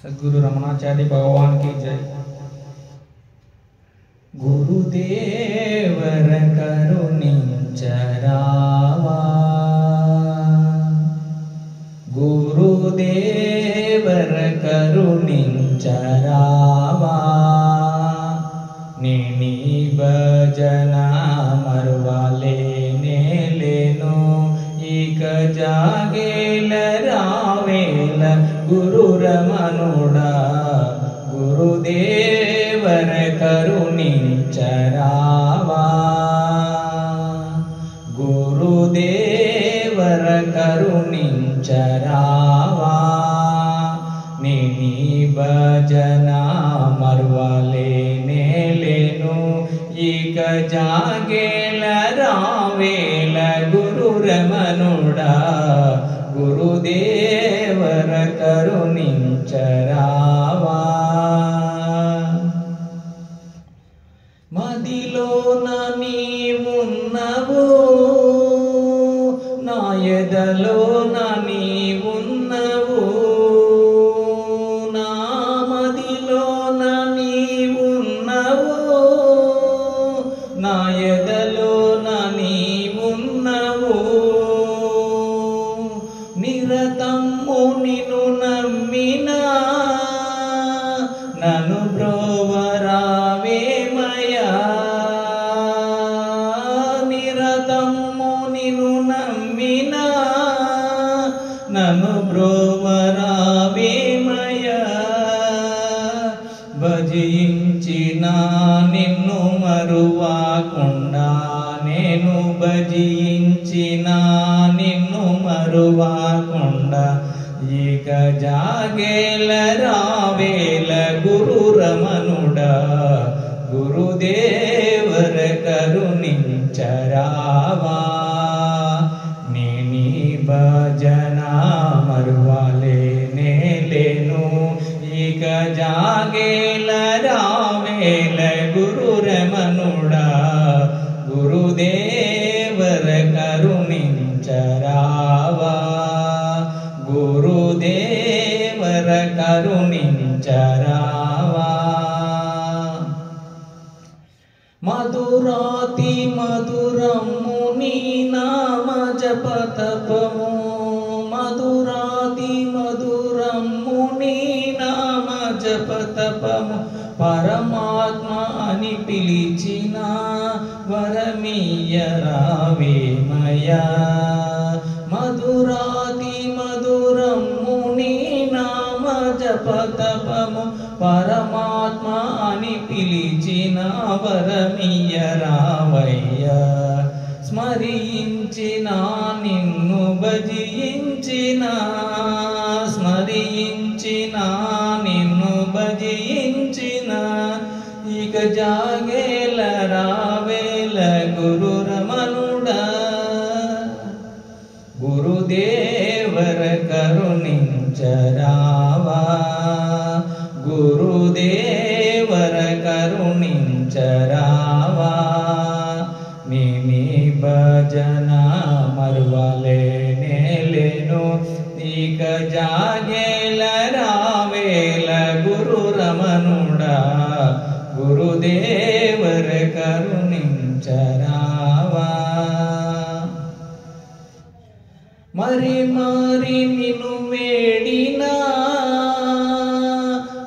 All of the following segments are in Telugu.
सद्गुरु रमणाचार्य भगवान की जय। गुरुदेवर करुणिंचरावा, गुरुदेवर करुणिंचरावा, नी भजना मरवालेने लेनो इक जागेल रावेल गुरुरमनुडा, गुरुदेवर करुणिंचरावा, गुरुदेवर करुणिंचरावा, नी भजना मरवालेने लेनो इक जागेल रावेल गुरुरमनुडा, गुरुदेवर करुणिंचरावा। మదిలోన నీవున్నవు, నా ఎదలోన నీవున్నవు, నా మదిలోన నీవున్నవు, నా ఎదలోన నీవున్నవు, నిరతము నిన్ను నమ్మినా నన్ను బ్రోవరావేమయ్యా, నిరతము నిన్ను నమ్మినా నన్ను బ్రోవరావేమయ్యా, భజించిన నిన్ను మరువకుండా నేను భజించిన నిన్ను మరువకుండా ఇక జాగేల రావేల గురురమనుడా, గురుదేవర కరుణించరావా, నీ భజన మరువలేనే లేను ఇక జాగేల రావేల గురురమనుడా, గురుదేవర కరుణించరావా, గురుదేవర కరుణించరావా। మధురాతి మధురము నీ నామ జపతపము, మధురాతి మధురము నీ నామ జపతపము, పరమాత్మ అని పిలిచిన వరమీయ రావేమయ్యా, మధురాతి మధురము నీ నామ జపతపము, పరమాత్మ అని పిలిచిన వరమీయ రావయ్యా, స్మరించిన నిన్ను భజించిన, స్మరించిన నిన్ను భజించిన ఇక జాగేల రావేల గురురమనుడా, గురుదేవర కరుణించరావా, గురుదేవర కరుణించరావా, నీ భజన మరువలేనే లేను ఇక జాగేల రావేల గురురమనుడా, గురుదేవర కరుణించరావా। మరి మరి నిన్ను వేడినా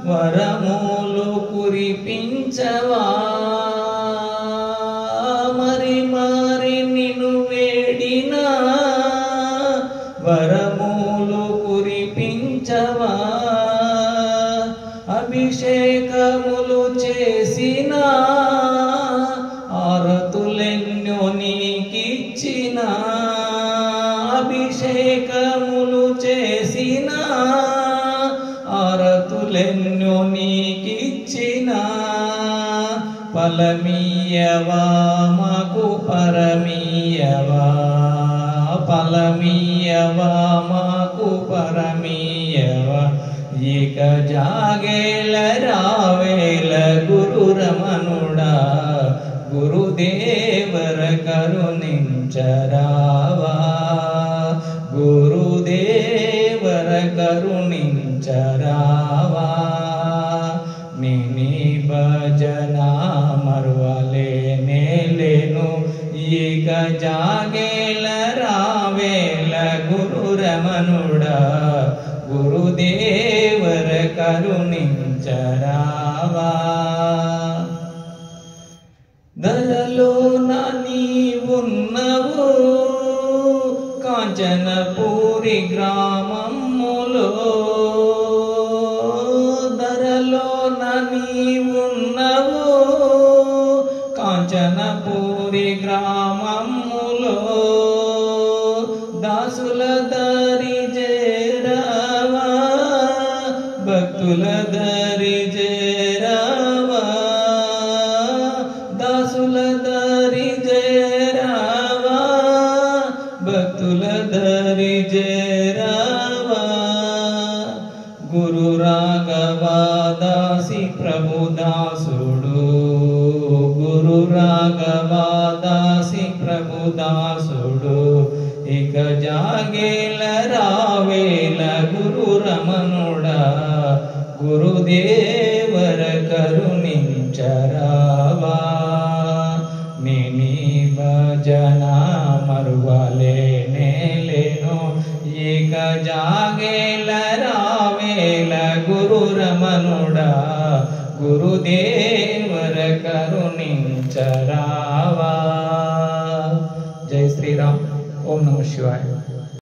వరములు కురిపించవా, మరి మరి నిన్ను వేడినా వరములు కురిపించవా, అభిషేకములు చేసిన ఆరతులెన్నో నీకిచ్చిన, అభిషేకములు చేసిన ఆరతులెన్నో నీకిచ్చిన, ఫలమీయవా మాకు పరమీయవా, ఫలమీయవా మాకు పరమీయవా ఇక జాగేల రావేల గురురమనుడా, గురుదేవర కరుణించరావా, గురుదేవర కరుణించ కరుణించరావా నీ భజన మరువలేనే లేను ఇక జాగేల రావేల గురురమణుడా గురుదేవర కరుణించరావా దయలో నీవున్నవు కాంచనపూరి గ్రామములో దరలో నీవున్నవు కాంచనపూరి గ్రామములో దాసుల దరి చేరావా భక్తుల దరి చేరావా దాసుల దరి చేరావా భక్తుల దరి చేరావా గురు రాఘవా దాసి ప్రభుదాసుడు గురు రాఘవా దాసి ప్రభుదాసుడు ఇక జాగేల రావేల గురు రమణుడా గురుదేవర కరుణించరావా నీ భజన మరువలేనే లేను ఇక జాగేల రావేల గురు రమణుడా గురుదేవర కరుణించరావా. జై శ్రీరామ్. ఓం నమః శివాయ.